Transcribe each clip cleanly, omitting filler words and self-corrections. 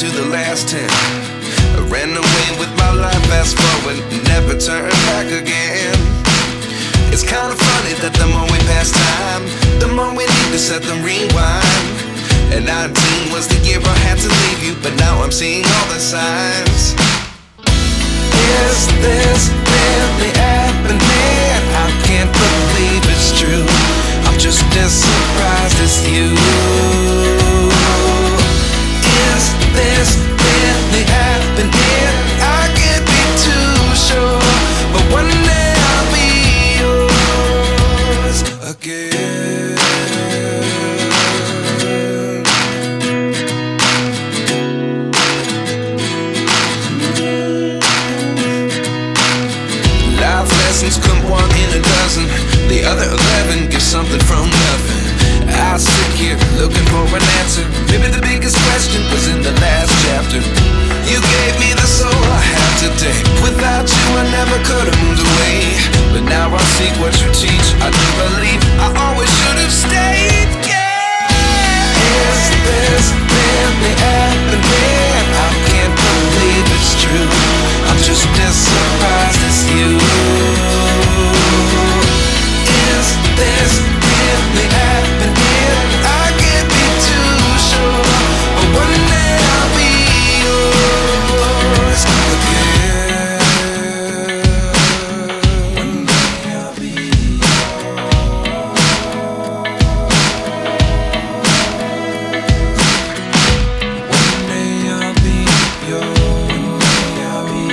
to the last 10. I ran away with my life, fast forward, never turn back again. It's kind of funny that the more we pass time, the more we need to set the rewind. And 19 was the year I had to leave you, but now I'm seeing all the signs. Is this really happening? I can't believe it's true. I'm just as surprised as you. Is this really happening? I can't be too sure, but one day I'll be yours again. Life lessons come one in a dozen. The other 11 give something from nothing. I sit here looking for an answer. Maybe the biggest question was in the last chapter. You gave me the soul I have today. Without you I never could have moved away. But now I see what you teach. I do believe I always should have stayed. Yeah. Is this really happening? I can't believe it's true. I'm just as surprised as you. Is this really happening? I can't be too sure, but one day I'll be yours again. One day I'll be One day I'll be yours. One day I'll be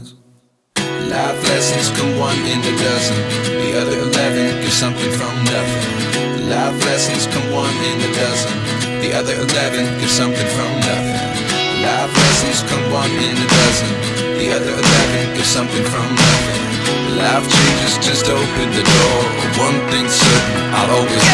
yours. Life lessons come one in a dozen. The other 11 give something from nothing. Life lessons come one in a dozen. The other 11 give something from nothing. Life lessons come one in a dozen. The other 11 give something from nothing. Life changes just open the door. One thing's certain, I'll always